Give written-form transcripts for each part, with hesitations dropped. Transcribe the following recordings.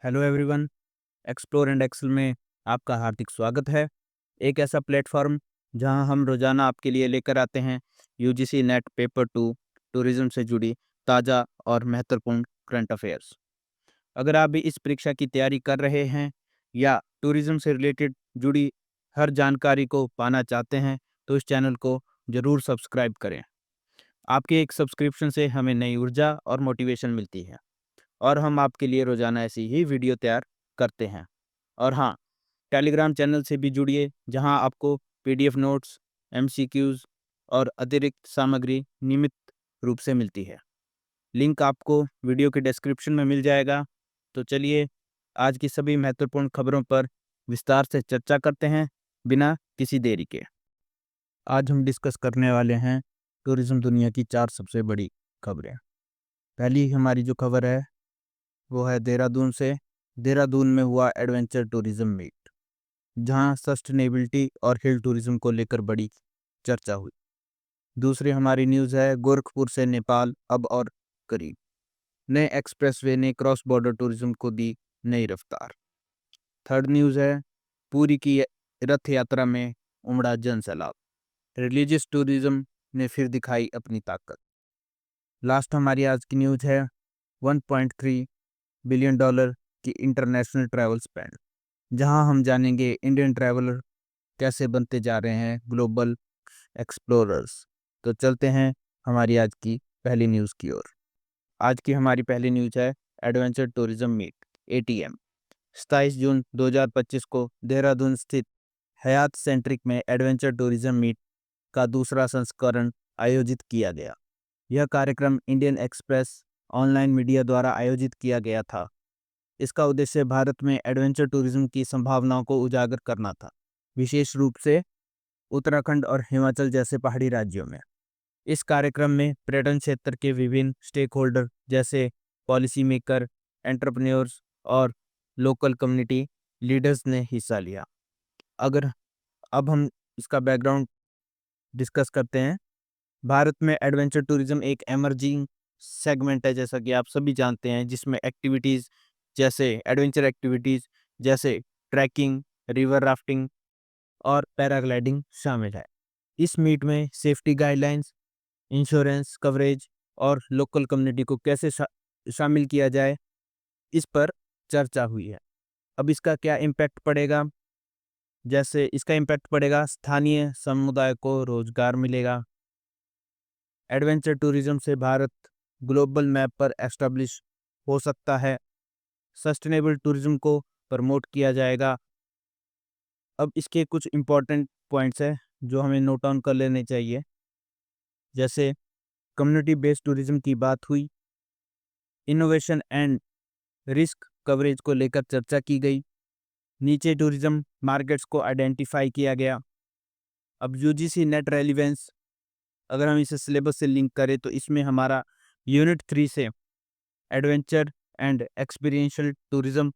Hello everyone. Explore and excel में आपका हार्दिक स्वागत है। एक ऐसा प्लेटफॉर्म जहां हम रोजाना आपके लिए लेकर आते हैं UGC net paper two tourism से जुड़ी ताज़ा और महत्वपूर्ण करंट अफेयर्स। अगर आप भी इस परीक्षा की तैयारी कर रहे हैं या टूरिज्म से रिलेटेड जुड़ी हर जानकारी को पाना चाहते हैं तो इस चैनल को ज़रूर सब्सक्राइब करें। आपके एक सब्सक्रिप्शन से हमें नई ऊर्जा और मोटिवेशन मिलती है और हम आपके लिए रोजाना ऐसी ही वीडियो तैयार करते हैं। और हाँ, टेलीग्राम चैनल से भी जुड़िए जहां आपको पीडीएफ नोट्स, एमसीक्यूज और अतिरिक्त सामग्री नियमित रूप से मिलती है। लिंक आपको वीडियो के डिस्क्रिप्शन में मिल जाएगा। तो चलिए आज की सभी महत्वपूर्ण खबरों पर विस्तार से चर्चा करते हैं बिना किसी देरी के। आज हम डिस्कस करने वाले हैं टूरिज्म दुनिया की 4 सबसे बड़ी खबरें। पहली हमारी जो खबर है वो है देहरादून से। देहरादून में हुआ एडवेंचर टूरिज्म मीट, जहां सस्टेनेबिलिटी और हिल टूरिज्म को लेकर बड़ी चर्चा हुई। दूसरी हमारी न्यूज़ है गोरखपुर से नेपाल अब और करीब। नए एक्सप्रेसवे ने क्रॉस बॉर्डर टूरिज्म को दी नई रफ्तार। थर्ड न्यूज़ है पुरी की रथ यात्रा में उमड़ा जन सैलाब। रिलीजियस टूरिज्म ने फिर दिखाई अपनी ताकत। लास्ट हमारी आज की न्यूज़ है $1.3 बिलियन की इंटरनेशनल ट्रैवल स्पेंड, जहां हम जानेंगे इंडियन ट्रैवलर कैसे बनते जा रहे हैं ग्लोबल एक्सप्लोरर्स। तो चलते हैं हमारी आज की पहली न्यूज़ की ओर। आज की हमारी पहली न्यूज़ है एडवेंचर टूरिज्म मीट एटीएम। 27 जून 2025 को देहरादून स्थित हयात सेंट्रिक में एडवेंचर टूरिज्म मीट का दूसरा संस्करण आयोजित किया गया। यह कार्यक्रम इंडियन एक्सप्रेस ऑनलाइन मीडिया द्वारा आयोजित किया गया था। इसका उद्देश्य भारत में एडवेंचर टूरिज्म की संभावनाओं को उजागर करना था, विशेष रूप से उत्तराखंड और हिमाचल जैसे पहाड़ी राज्यों में। इस कार्यक्रम में पर्यटन क्षेत्र के विभिन्न स्टेक होल्डर जैसे पॉलिसी मेकर, एंटरप्रेन्योर्स और लोकल कम्युनिटी लीडर्स ने हिस्सा लिया। अगर अब हम इसका बैकग्राउंड डिस्कस करते हैं। भारत में एडवेंचर टूरिज्म एक एमर्जिंग सेगमेंट है, जैसा कि आप सभी जानते हैं, जिसमें एक्टिविटीज़ जैसे एडवेंचर एक्टिविटीज़ जैसे ट्रैकिंग, रिवर राफ्टिंग और पैराग्लाइडिंग शामिल है। इस मीट में सेफ्टी गाइडलाइंस, इंश्योरेंस कवरेज और लोकल कम्युनिटी को कैसे शामिल किया जाए, इस पर चर्चा हुई है। अब इसका क्या इम्पैक्ट पड़ेगा? जैसे इसका इम्पैक्ट पड़ेगा, स्थानीय समुदाय को रोजगार मिलेगा। एडवेंचर टूरिज्म से भारत ग्लोबल मैप पर एस्टेब्लिश हो सकता है। सस्टेनेबल टूरिज्म को प्रमोट किया जाएगा। अब इसके कुछ इम्पोर्टेंट पॉइंट्स हैं जो हमें नोट डाउन कर लेने चाहिए। जैसे कम्युनिटी बेस्ड टूरिज्म की बात हुई, इनोवेशन एंड रिस्क कवरेज को लेकर चर्चा की गई, नीचे टूरिज्म मार्केट्स को आइडेंटिफाई किया गया। अब यूजीसी नेट रेलिवेंस, अगर हम इसे सिलेबस से लिंक करें तो इसमें हमारा यूनिट 3 से adventure and experiential tourism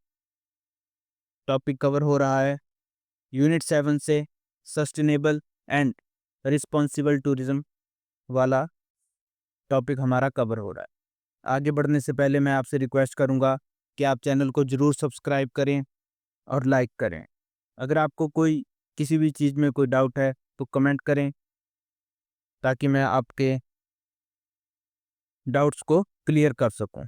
topic cover हो रहा है। यूनिट 7 से सस्टेनेबल एंड रिस्पॉन्सिबल टूरिज्म वाला टॉपिक हमारा कवर हो रहा है। आगे बढ़ने से पहले मैं आपसे रिक्वेस्ट करूंगा कि आप चैनल को ज़रूर सब्सक्राइब करें और लाइक करें। अगर आपको कोई किसी भी चीज़ में कोई डाउट है तो कमेंट करें, ताकि मैं आपके डाउट्स को क्लियर कर सकूं।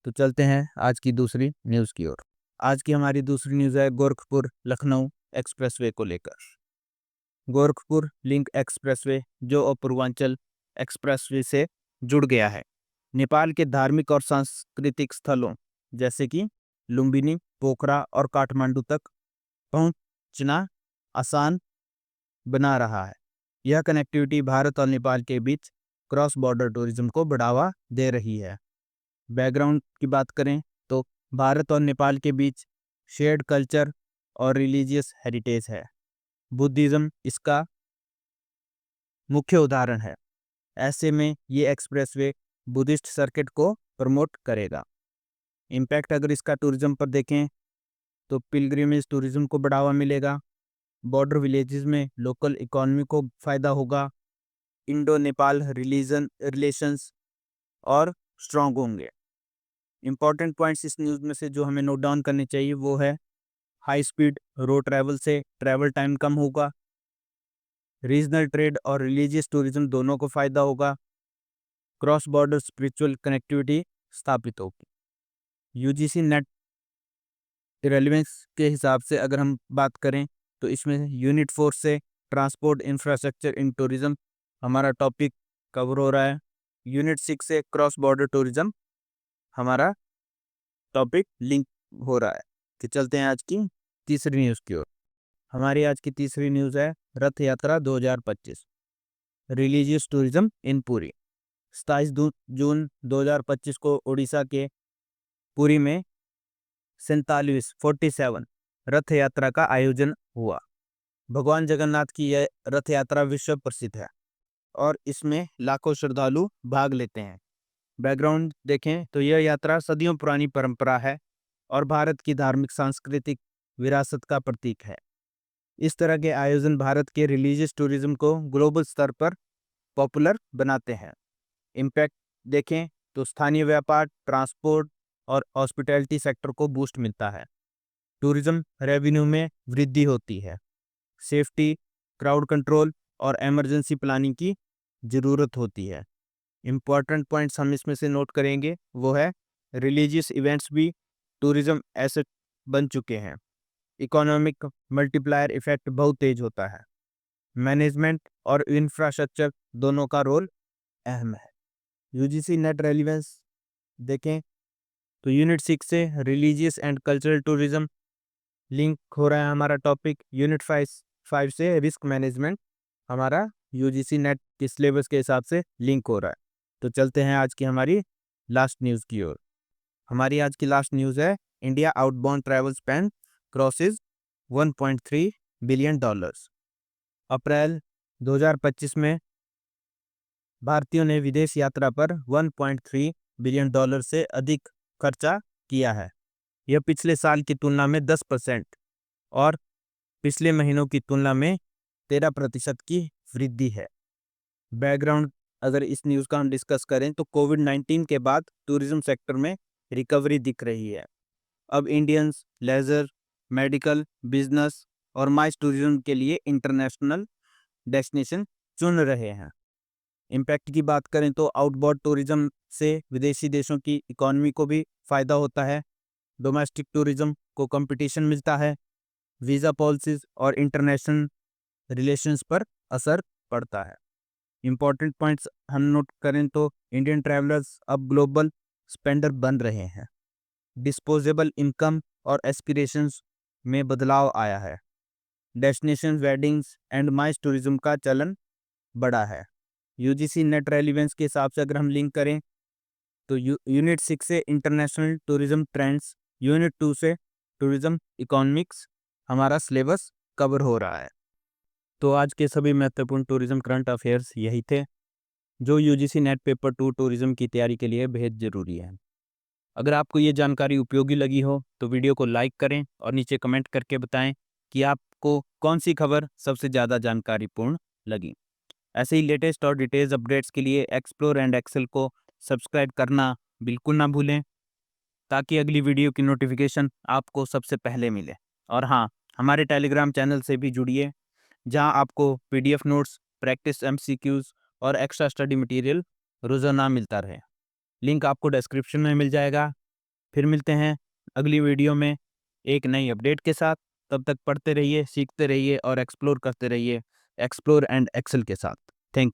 तो चलते हैं आज की दूसरी न्यूज़ की ओर। आज की हमारी दूसरी न्यूज़ है गोरखपुर लखनऊ एक्सप्रेसवे को लेकर। गोरखपुर लिंक एक्सप्रेसवे, जो पूर्वांचल एक्सप्रेसवे से जुड़ गया है, नेपाल के धार्मिक और सांस्कृतिक स्थलों जैसे कि लुम्बिनी, पोखरा और काठमांडू तक पहुंचना आसान बना रहा है। यह कनेक्टिविटी भारत और नेपाल के बीच क्रॉस बॉर्डर टूरिज्म को बढ़ावा दे रही है। बैकग्राउंड की बात करें तो भारत और नेपाल के बीच शेयर्ड कल्चर और रिलीजियस हेरिटेज है। बुद्धिज्म इसका मुख्य उदाहरण है। ऐसे में ये एक्सप्रेसवे बुद्धिस्ट सर्किट को प्रमोट करेगा। इम्पैक्ट अगर इसका टूरिज्म पर देखें तो पिलग्रिमेज टूरिज्म को बढ़ावा मिलेगा, बॉर्डर विलेजेस में लोकल इकोनॉमी को फायदा होगा, इंडो नेपाल रिलीजन रिलेशंस और स्ट्रॉन्ग होंगे। इंपॉर्टेंट पॉइंट्स इस न्यूज़ में से जो हमें नोट डाउन करने चाहिए वो है, हाई स्पीड रोड ट्रैवल से ट्रैवल टाइम कम होगा, रीजनल ट्रेड और रिलीजियस टूरिज्म दोनों को फायदा होगा, क्रॉस बॉर्डर स्पिरिचुअल कनेक्टिविटी स्थापित होगी। यूजीसी नेट रेलेवेंस के हिसाब से अगर हम बात करें तो इसमें यूनिट 4 से ट्रांसपोर्ट इंफ्रास्ट्रक्चर इन टूरिज्म हमारा टॉपिक कवर हो रहा है। यूनिट 6 से क्रॉस बॉर्डर टूरिज्म हमारा टॉपिक लिंक हो रहा है। तो चलते हैं आज की तीसरी न्यूज़ की ओर। हमारी आज की तीसरी न्यूज़ है रथ यात्रा 2025 रिलीजियस टूरिज्म इन पुरी। 27 जून 2025 को उड़ीसा के पुरी में 47 रथ यात्रा का आयोजन हुआ। भगवान जगन्नाथ की यह रथ यात्रा विश्व प्रसिद्ध है और इसमें लाखों श्रद्धालु भाग लेते हैं। बैकग्राउंड देखें तो यह यात्रा सदियों पुरानी परंपरा है और भारत की धार्मिक सांस्कृतिक विरासत का प्रतीक है। इस तरह के आयोजन भारत के रिलीजियस टूरिज्म को ग्लोबल स्तर पर पॉपुलर बनाते हैं। इम्पैक्ट देखें तो स्थानीय व्यापार, ट्रांसपोर्ट और हॉस्पिटैलिटी सेक्टर को बूस्ट मिलता है। टूरिज्म रेवेन्यू में वृद्धि होती है। सेफ्टी, क्राउड कंट्रोल और इमरजेंसी प्लानिंग की ज़रूरत होती है। इम्पॉर्टेंट पॉइंट्स हम इसमें से नोट करेंगे वो है, रिलीजियस इवेंट्स भी टूरिज्म एसेट बन चुके हैं। इकोनॉमिक मल्टीप्लायर इफेक्ट बहुत तेज होता है। मैनेजमेंट और इंफ्रास्ट्रक्चर दोनों का रोल अहम है। यूजीसी नेट रेलेवेंस देखें तो यूनिट 6 से religious and cultural tourism link हो रहा है हमारा टॉपिक। यूनिट 5 से रिस्क मैनेजमेंट हमारा यूजीसी नेट के सिलेबस के हिसाब से लिंक हो रहा है। तो चलते हैं आज की हमारी लास्ट न्यूज़ की ओर। हमारी आज की लास्ट न्यूज़ है, India outbound travel spend crosses $1.3 billion. अप्रैल 2025 में भारतीयों ने विदेश यात्रा पर $1.3 बिलियन से अधिक खर्चा किया है। यह पिछले साल की तुलना में 10% और पिछले महीनों की तुलना में 13% की वृद्धि है। बैकग्राउंड अगर इस न्यूज़ का हम डिस्कस करें तो कोविड-19 के बाद टूरिज्म सेक्टर में रिकवरी दिख रही है। अब इंडियंस लेजर, मेडिकल, बिजनेस और माइस टूरिज्म के लिए इंटरनेशनल डेस्टिनेशन चुन रहे हैं। इम्पैक्ट की बात करें तो आउटबाउंड टूरिज्म से विदेशी देशों की इकोनॉमी को भी फ़ायदा होता है। डोमेस्टिक टूरिज्म को कंपटीशन मिलता है। वीज़ा पॉलिसीज और इंटरनेशनल रिलेशंस पर असर पड़ता है। इम्पॉर्टेंट पॉइंट्स हम नोट करें तो इंडियन ट्रैवलर्स अब ग्लोबल स्पेंडर बन रहे हैं। डिस्पोजेबल इनकम और एस्पिरेशंस में बदलाव आया है। Destination weddings and mice tourism का चलन बढ़ा है। यूजीसी नेट रेलेवेंस के हिसाब से अगर हम लिंक करें तो यूनिट 6 से इंटरनेशनल टूरिज्म ट्रेंड्स, यूनिट 2 से टूरिज्म इकोनॉमिक्स हमारा सिलेबस कवर हो रहा है। तो आज के सभी महत्वपूर्ण टूरिज्म करंट अफेयर्स यही थे जो यूजीसी नेट पेपर 2 टूरिज्म की तैयारी के लिए बेहद ज़रूरी है। अगर आपको ये जानकारी उपयोगी लगी हो तो वीडियो को लाइक करें और नीचे कमेंट करके बताएं कि आपको कौन सी खबर सबसे ज़्यादा जानकारीपूर्ण लगी। ऐसे ही लेटेस्ट और डिटेल्स अपडेट्स के लिए एक्सप्लोर एंड एक्सेल को सब्सक्राइब करना बिल्कुल ना भूलें ताकि अगली वीडियो की नोटिफिकेशन आपको सबसे पहले मिले। और हाँ, हमारे टेलीग्राम चैनल से भी जुड़िए जहां आपको पीडीएफ नोट्स, प्रैक्टिस एमसीक्यूज और एक्स्ट्रा स्टडी मटेरियल रोज़ाना मिलता रहे। लिंक आपको डिस्क्रिप्शन में मिल जाएगा। फिर मिलते हैं अगली वीडियो में एक नई अपडेट के साथ। तब तक पढ़ते रहिए, सीखते रहिए और एक्सप्लोर करते रहिए एक्सप्लोर एंड एक्सेल के साथ।